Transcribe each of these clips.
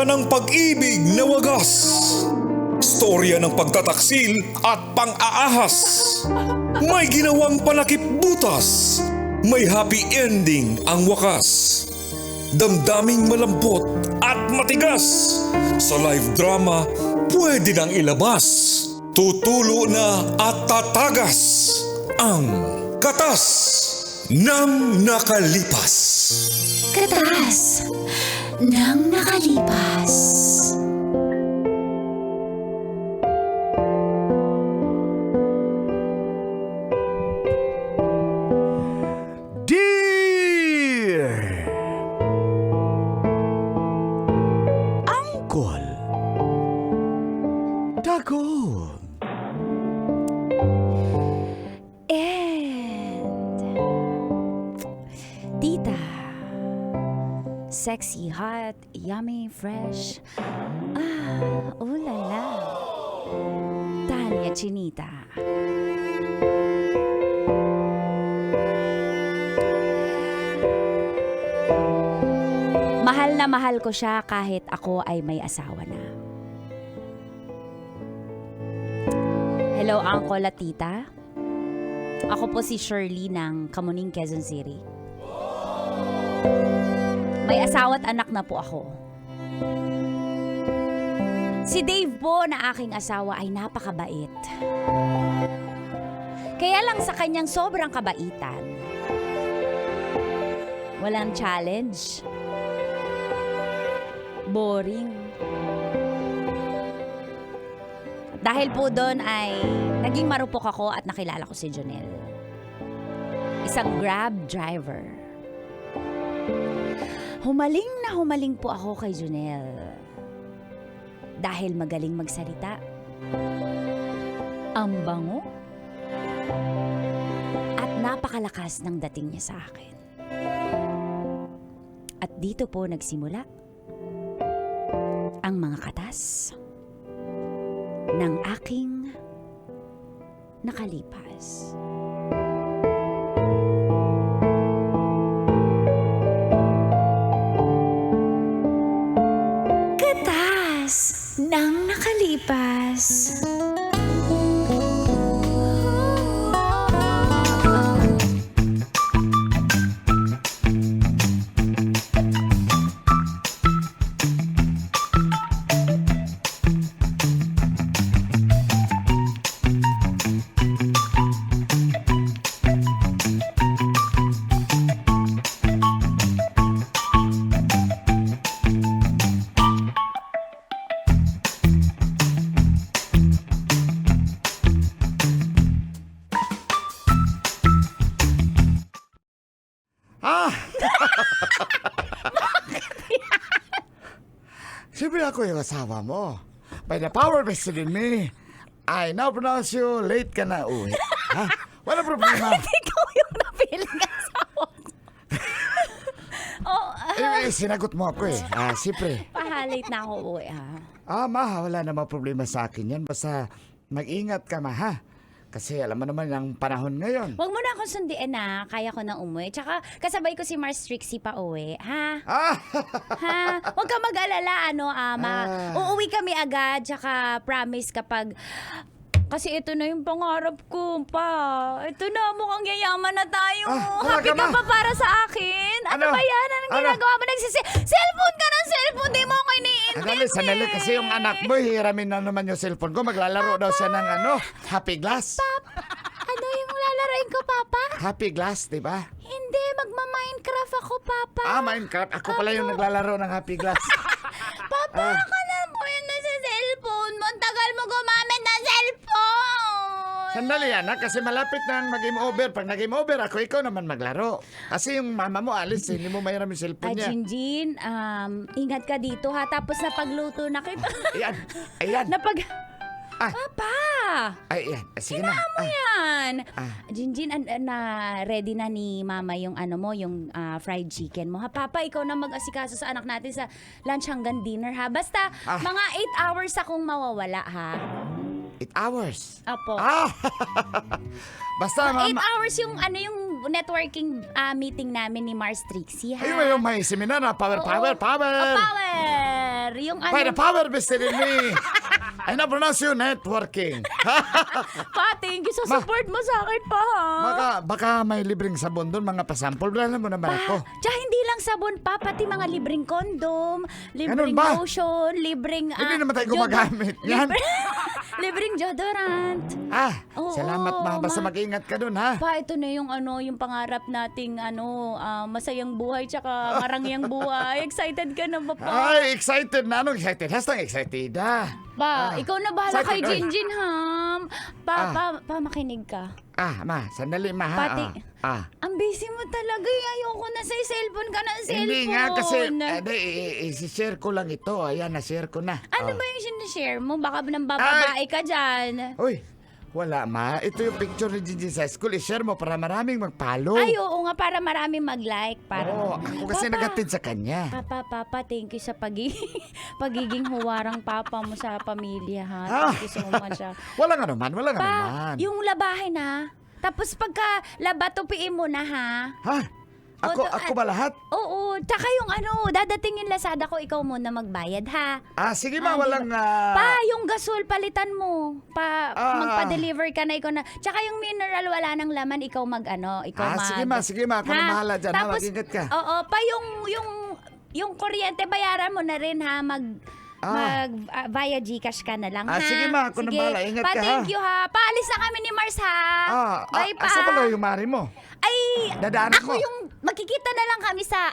Storya ng pag-ibig na wagas. Storya ng pagtataksil at pang-aahas. May ginawang panakip butas. May happy ending ang wakas. Damdaming malambot at matigas. Sa live drama, pwede nang ilabas. Tutulo na at tatagas. Ang katas ng nakalipas. Katas ng nakalipas. Dear Uncle Dagon, And Tita, sexy, hot, yummy, fresh. Oh la la. Tanya Chinita. Mahal na mahal ko siya kahit ako ay may asawa na. Hello, Uncle at Tita. Ako po si Shirley ng Kamuning, Quezon City. May asawa at anak na po ako. Si Dave po na aking asawa ay napakabait. Kaya lang sa kanyang sobrang kabaitan, walang challenge. Boring. Dahil po doon ay naging marupok ako at nakilala ko si Jonel. Isang Grab driver. Humaling po ako kay Jonel. Dahil magaling magsalita. Ang bango. At napakalakas ng dating niya sa akin. At dito po nagsimula ang mga katas ng aking nakalipas. Katas ng nakalipas. siyempre ako yung asawa mo. By the power vested in me, I now pronounce you late ka na uwi. Ha? Wala problema. Ikaw yung napiling asawa ko. Sinagot mo ako eh. Siyempre. Pahalate na ako uwi, ha? Ma, wala namang problema sa akin yan. Basta mag-ingat ka, ma, ha? Kasi alam mo naman ang panahon ngayon. Huwag mo na akong sundiin, na kaya ko nang umuwi. Tsaka kasabay ko si Mars Trixie pa uwi, ha? Ha? Huwag ka mag-alala, uuwi kami agad. Tsaka promise kapag... Kasi ito na yung pangarap ko, pa. Ito na, mukhang yayaman na tayo. Happy ka pa para sa akin? Ano ba yan? Anong ginagawa mo? Cellphone ka ng cellphone, di mo ako iniintindi. Sandali, kasi yung anak mo, hiramin na naman yung cellphone ko. Maglalaro daw siya ng Happy Glass. Ano yung lalaroin ko, Papa? Happy Glass, di ba? Hindi, magma-Minecraft ako, Papa. Minecraft. Ako pala yung naglalaro ng Happy Glass. Papa, ka na po yun na sa cellphone mo. Ang tagal mo gumamit ng cellphone. Sandali yan, kasi malapit na mag-game over. Pag nag-game over, ikaw naman maglaro. Kasi yung mama mo, alis, hindi mo mahiram yung cellphone niya. Jinjin, ingat ka dito, ha. Tapos napagluto na kita. Ayan. Papa! Ayan, sige na. Yan. Jinjin, ready na ni Mama yung yung fried chicken mo. Ha, Papa, ikaw na mag-asikaso sa anak natin sa lunch hanggang dinner, ha. Basta, mga 8 hours akong mawawala, ha. 8 hours? Apo. Basta, 8 mama. hours yung networking meeting namin ni Mars Trixie, ha? Ayun, may seminar na. Power. Power! Yung ano... By the power vested in me. I now pronounce you networking. Pa, thank you sa support mo sa akin pa, ha? Baka may libreng sabon doon, mga pasample. Wala mo naman ako. Tsaka hindi lang sabon pa, pati mga libreng kondom, libreng Ganun ba? lotion, libreng... Hindi naman tayo gumagamit yan. Libreng deodorant. Oo. Salamat ma. Basta mag-ingat ka doon, ha? Pa, ito na yung pangarap nating masayang buhay tsaka marangyang buhay. Excited ka na ba, pa? Ay, excited na. Anong excited? Hastang excited, Pa, ikaw na bahala kay excited, oy. Jinjin, ha? Pa, makinig ka. Ma, sandali, ma, ha? Pati, ang busy mo talaga. Ayoko na sa cellphone ka na cellphone. Hindi nga kasi, isi-share ko lang ito. Ayan, na-share ko na. Ano ba yung sinashare mo? Baka nang bababae ka dyan. Uy, wala, ma. Ito yung picture ni Gigi sa school. I-share mo para maraming mag-follow. Ay, oo nga, para maraming mag-like. Oo, ako kasi nagatid sa kanya. Papa, thank you sa pagiging huwarang papa mo sa pamilya, ha? Thank you so much, ha? Walang anuman, walang anuman. Yung labahin, ha? Tapos pagka laba, tupiin mo na, ha? Ha? Ako ba lahat? Oo, tsaka yung dadating yung Lazada ko, ikaw muna magbayad, ha? Sige ma, walang... Pa, yung gasol, palitan mo. Magpa-deliver ka na, ikaw na. Tsaka yung mineral, wala nang laman, ikaw Sige ma, ako na bahala dyan, ha? Mag-ingat ka. Oo, pa yung kuryente, bayaran mo na rin, ha? Via Gcash ka na lang, ha? Sige ma, ako na bahala, ingat ka, ha? Thank you, ha? Paalis na kami ni Mars, ha? Bye, pa. Asa pala yung mari mo? Ay, Dadaanan ako mo. yung magkikita na lang kami sa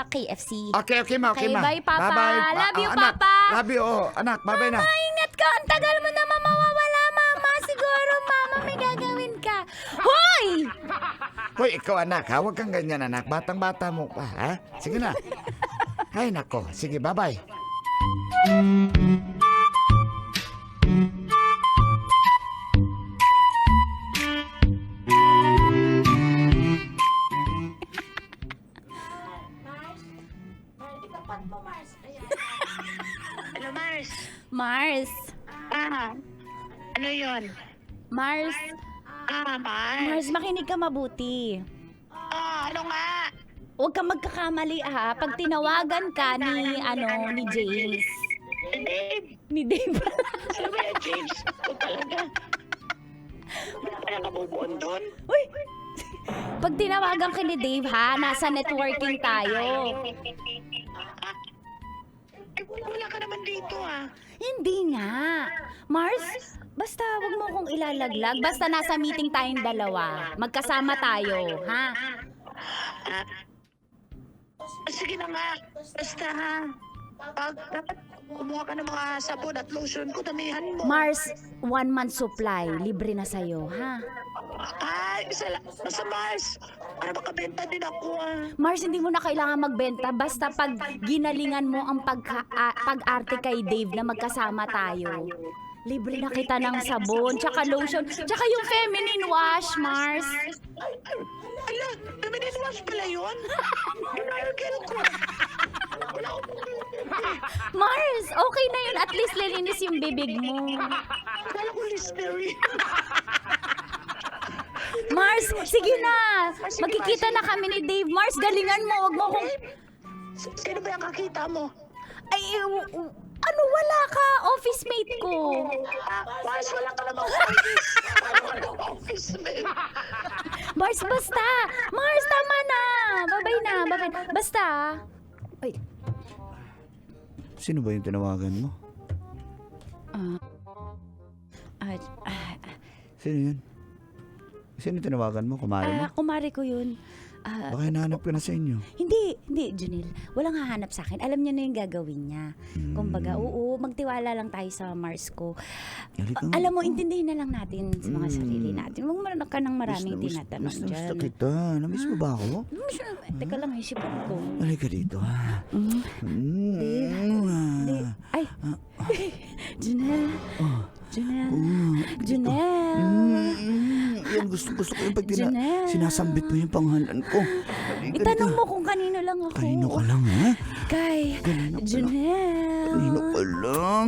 KFC. Okay ma, okay ma. Bye, Papa. Bye-bye. Love you, Anak. Papa. Love you, anak. Bye-bye na. Mama, ingat ka. Ang tagal mo naman mawawala, Mama. Siguro, Mama, may gagawin ka. Hoy! Hoy, ikaw anak, ha? Huwag kang ganyan, anak. Batang-bata mo pa, ha? Sige na. Ay, nako. Sige, bye-bye. Ano, Mars? Mars. Ano yun? Mars. Mars? Mars, makinig ka mabuti. Ano nga? Huwag kang magkakamali, ha? Pag tinawagan ka ni James. Dave? Ni Dave. Ano ba yan, James? Ito talaga. Wala kaya kabubuan doon? Uy! Pag tinawagan ka ni Dave, ha? Nasa networking tayo. Wala ka naman dito, Hindi nga. Mars, basta wag mo kong ilalaglag. Basta nasa meeting tayong dalawa. Magkasama tayo, ha? Sige na nga. Basta, dapat kumuha ka ng mga sabon at lotion ko, damihan mo. Mars, 1 month supply. Libre na sa'yo, ha? Isa lang. Basta Mars, para makabenta din ako, Mars, hindi mo na kailangan magbenta. Basta pag ginalingan mo ang pag-arte kay Dave na magkasama tayo. Libre na kita ng sabon, tsaka lotion, tsaka yung feminine wash, Mars. Ala, feminine wash pala yun? Ginaragel ko. Wala akong Mars, okay na yun. At least lilinis yung bibig mo. wala akong listery. Mars, sige na. Magkikita na kami ni Dave. Mars, galingan mo. Huwag mo kong... Sino ba yung kakita mo? Ay, wala ka. Office mate ko. Mars, wala ka namang office. Wala ka namang office, man. Mars, basta. Mars, tama na. Babay na. Basta. Ay, Sino ba yung tinawagan mo? Sino yun? Sino tinawagan mo? Kumari mo? kumari ko yun. Baka hinahanap ka na sa inyo. Hindi, Junil. Walang hahanap sa akin. Alam niya na yung gagawin niya. Kumbaga, oo, magtiwala lang tayo sa Mars ko. Halika nga. Alam mo, intindihin na lang natin sa mga sarili natin. Huwag mo ka ng maraming tinatanong Gusto dyan. kita. Namiss mo ba ako? Teka lang, isipan ko. Halika dito, ha? Ay, Junel. Junel. Yan, gusto ko yung pag Janelle. sinasambit mo yung pangalan ko. Halika Itanong dito. mo kung kanino lang ako. Kanino ka lang, ha? kay Junel. Kanino pa lang?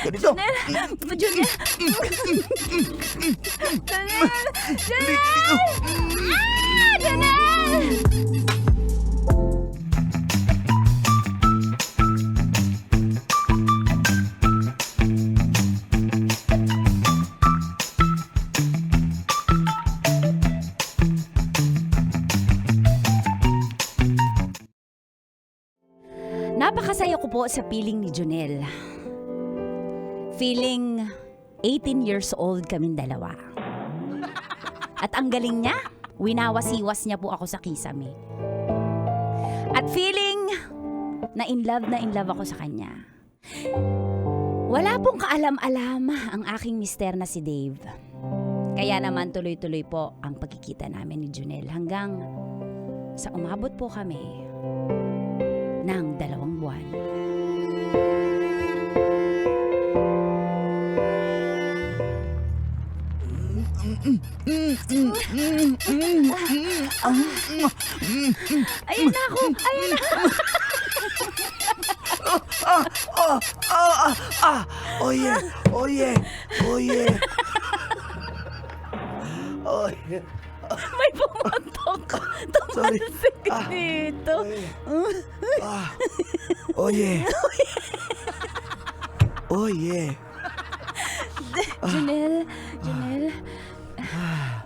Ganito. Junel. Junel. Junel. Napakasaya ko po sa feeling ni Junel. Feeling 18 years old kaming dalawa. At ang galing niya, winawasiwas niya po ako sa kisame. At feeling na in love ako sa kanya. Wala pong kaalam-alam ang aking mister na si Dave. Kaya naman tuloy-tuloy po ang pagkikita namin ni Junel hanggang sa umabot po kami ng 2 buwan. Ayun na ako! Ayun na! Oh yeah. May pumatok! Tumalsik dito! Oh yeah.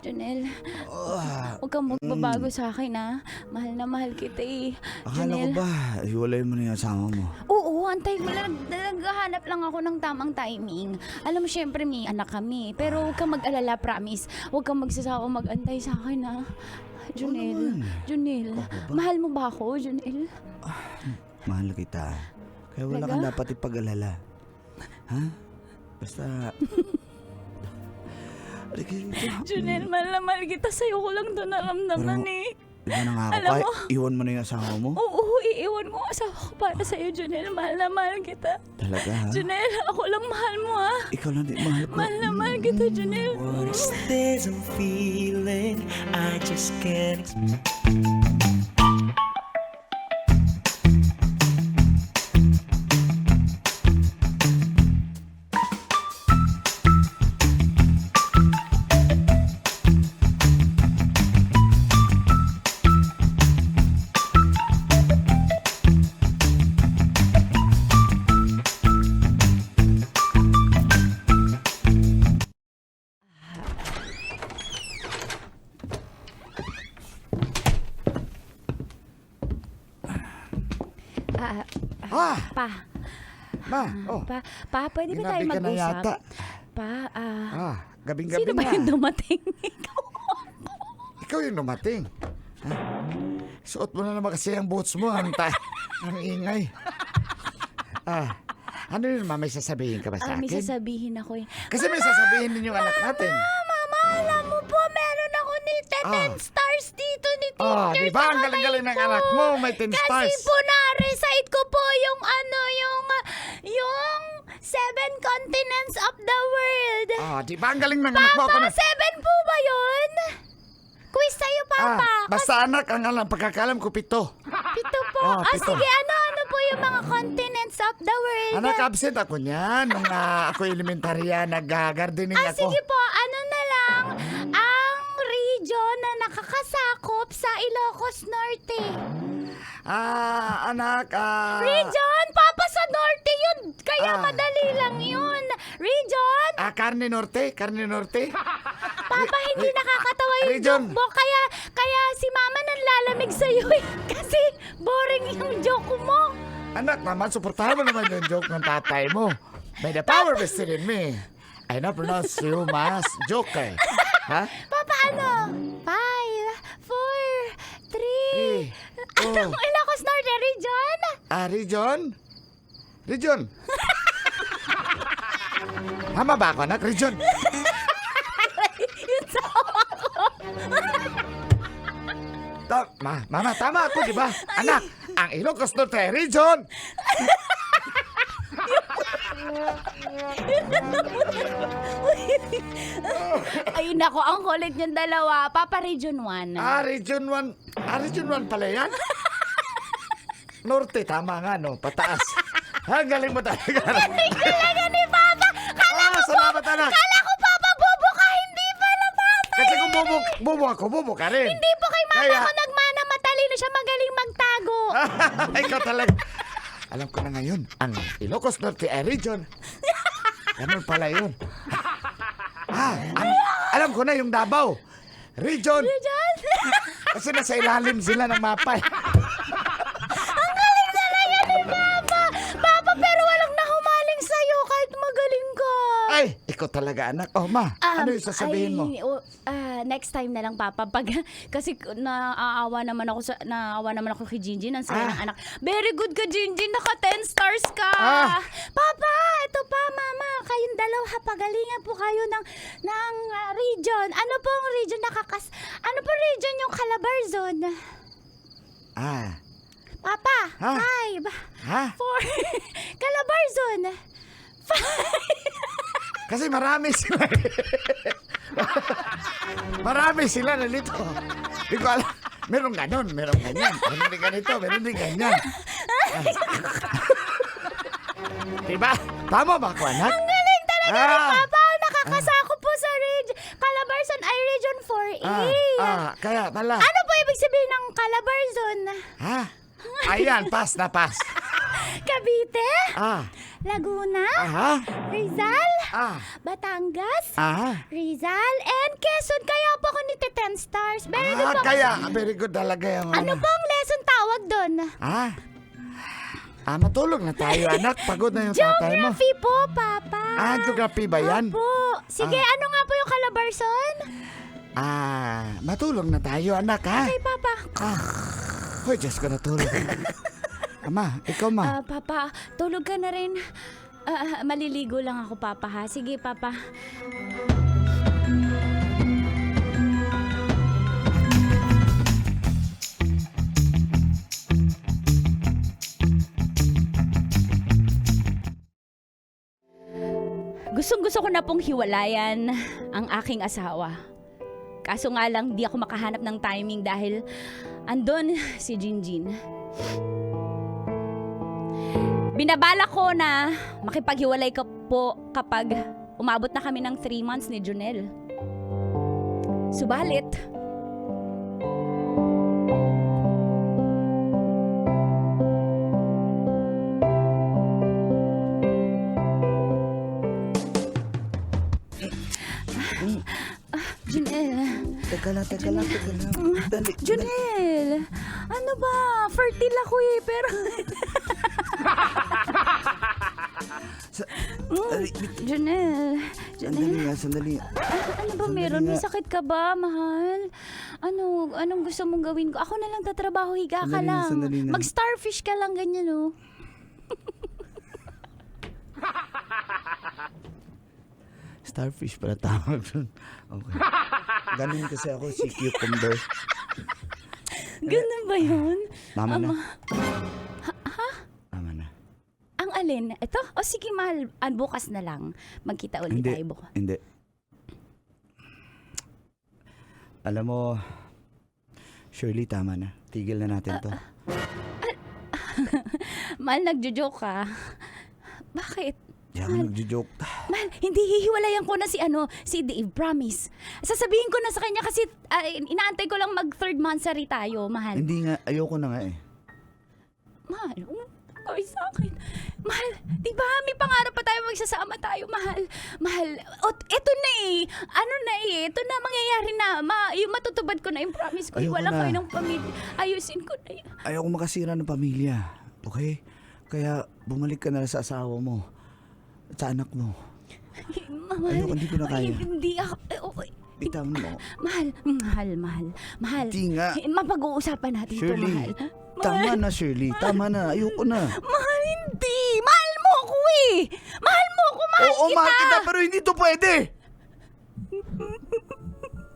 Junel, huwag kang magbabago sa akin, ha? Mahal na mahal kita, eh. Akala ko ba, hiwalay mo na yung asawa mo? Oo, antay ko lang. Naghahanap lang ako ng tamang timing. Alam mo, syempre may anak kami. Pero huwag kang mag-alala, promise. Huwag kang magsasawa mag-antay sa akin, ha? Junel, mahal mo ba ako, Junel? Mahal kita. Kaya wala kang dapat ipag-alala. Ha? Basta... Junel, mahal na mahal kita. Sa'yo ko lang ito naramdaman, eh. Iwan na nga ako. Alam mo, iwan mo na yung asawa mo? Oo, iiwan ko asawa ko para sa'yo, Junel. Mahal na mahal kita. Talaga, ha? Junel, ako lang mahal mo, ha? Ikaw lang din mahal ko. Mahal na mahal kita, Junel. What is this I'm feeling? I just can't explain. Pa. Pa, pwede ba tayo Ginabi ka na mag-usap? yata. Pa, Gabing-gabi sino ba na. yung dumating? Ikaw yung dumating. Ha? Suot mo na naman kasi ang boots mo. Ang ingay. Ano yun, Ma? May sasabihin ka ba sa May akin? sasabihin ako, eh. Kasi may sasabihin din yung anak natin. Mama, alam mo po, meron ako ni 10 stars dito ni teacher. Di ba? Ang galing-galing ng anak mo. May 10 stars. Kasi po na-recite ko po yung Seven Continents of the World. Di ba? Ang galing ng anak mo. Papa, 7 po ba yun? Quiz sa'yo, Papa. Basta anak, ang alam, pagkakalam ko 7. 7 po. Pito. Sige, ano po yung mga continents of the world? Anak, absent ako niyan. Nung ako elementarya, nag-gardening ako. Sige po, ano na lang, ang region na nakakasakop sa Ilocos Norte. Anak, Region? Papa, sa Norte yun. Kaya madali lang yun. Region? Carne Norte. Papa, hindi nakakatawa yung Region. joke mo. Kaya si Mama nanlalamig sa'yo, eh. Kasi boring yung joke mo. Anak naman, suportahan mo naman yung joke ng tatay mo. By the power vested in me, I now pronounce you mas joke, eh. Ha? Papa, ano? 5, 4, 3. Anong Ilocos Norte, region? Region? Tama ba ako, anak? Region? Yun sa ako. Mama, tama ako, di ba? Anak, ang Ilocos Norte region. Ay, nako, ang kulit niyong dalawa. Papa, region 1. Region 1. Region 1 pala yan? norte, tama nga, no? Pataas. Ang galing mo talaga. Galing talaga ni Papa! Salamat, anak. Kala ko, Papa, bobo ka! Hindi pala, Papa! Kasi kung bobo ako, bobo ka rin. Hindi po kay Mama Kaya- ko nagmana, matalino siya, magaling magtago. Ikaw talaga. Alam ko na ngayon, ang Ilocos Norte ay region. Ganun pala yun. Alam ko na yung Davao. Region. Diyan? Kasi nasa ilalim sila ng mapa. Ang galing talaga ni Papa! Papa, pero walang nahumaling sa'yo kahit magaling ka. Ay, ikaw talaga, anak. Oh, ma, ano yung sasabihin mo? Next time na lang, Papa. Kasi naawa naman ako kay Jinjin. Ang saya ng anak. Very good ka, Jinjin. Naka 10 stars ka. Papa, ito pa, Mama. Kayong dalawa, pagalingan po kayo ng region. Ano po ang region ano po region yung Calabarzon? Papa, 5, 4, Calabarzon. 5. Kasi marami sila. Marami sila nalito. Hindi ko alam. Merong ganon, merong ganyan. Meron din ganito, meron din ganyan. Diba? Tama ba ako, anak? Ang galing talaga ni Papa. Nakakasako po sa region. Calabarzon ay Region 4A. Kaya pala. Ano po ibig sabihin ng Calabarzon? Ayan, pass na pass. Cavite? Laguna? Rizal? Batangas? Rizal? And Quezon. Kaya po ako nito 10 stars. Very good po. Kaya, very good talaga yung Ano po ang lesson tawag doon? Matulog na tayo, anak. Pagod na yung tatay mo. Geography po, Papa. Geography ba yan? Opo. Sige, ano nga po yung Calabarzon? Matulog na tayo, anak, ha? Okay, Papa. Hoy, Diyos ko, natulog. Ama, ikaw, ma. Papa, tulog ka na rin. Maliligo lang ako, Papa, ha? Sige, Papa. Gustong-gusto ko na pong hiwalayan ang aking asawa. Kaso nga lang, di ako makahanap ng timing dahil andun si Jinjin. Binabala ko na makipaghiwalay ka po kapag umabot na kami ng 3 months ni Junel. Subalit, Junel. Teka lang. Dali. Junel, ano ba? Fertile ako eh, pero... Junel. Sandali. Ano ba meron? May sakit ka ba, mahal? Anong gusto mong gawin ko? Ako na lang tatrabaho, higa ka lang. Mag-starfish ka lang, ganyan, oh. Starfish pala tawag doon. Okay. Ganun kasi ako, si cucumber. Ganun ba yun? Mama na. Mama na. Ang alin? Ito? O sige, mahal. Bukas na lang. Magkita ulit tayo bukas. Hindi. Alam mo, Shirley, tama na. Tigil na natin to. Mahal, nagjo-joke ka. Bakit? Di ako nagjo-joke. Mahal, hindi hihiwalayan ko na si Dave, promise. Sasabihin ko na sa kanya kasi inaantay ko lang mag 3rd monthsary tayo, mahal. Hindi nga, ayoko na nga eh. Mahal, gawin sa akin. Mahal, di ba may pangarap pa tayo magsasama tayo, mahal. Mahal, eto na eh. Ito na, mangyayari na. Yung matutubad ko na yung promise ko. Ayoko Wala na. kayo ng pamilya. Ayusin ko na yun. Ayoko makasira ng pamilya. Okay? Kaya bumalik ka na sa asawa mo. At sa anak mo. Mahal, Ayoko, hindi ko na kaya. Hindi ako. Bitawan mo. Mahal. Hindi nga. Mapag-uusapan natin ito, Shirley, mahal. tama na, Shirley. Tama na. Ayoko na. Mahal, hindi. Mahal mo ako eh. Mahal mo ako, mahal Oo, kita. mahal kita, pero hindi to pwede.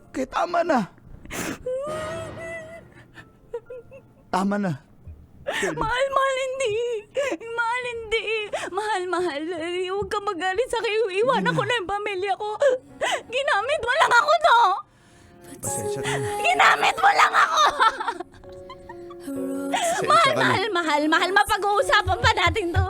Kaya tama na. Tama na. Mahal, hindi. Mahal, hindi. Mahal. Huwag ka magalit sa akin. Iwanan ko na yung pamilya ko. Ginamit mo lang ako, no? Pasensya ka na. Ginamit mo lang ako. Mahal. Mapag-uusapan pa natin to.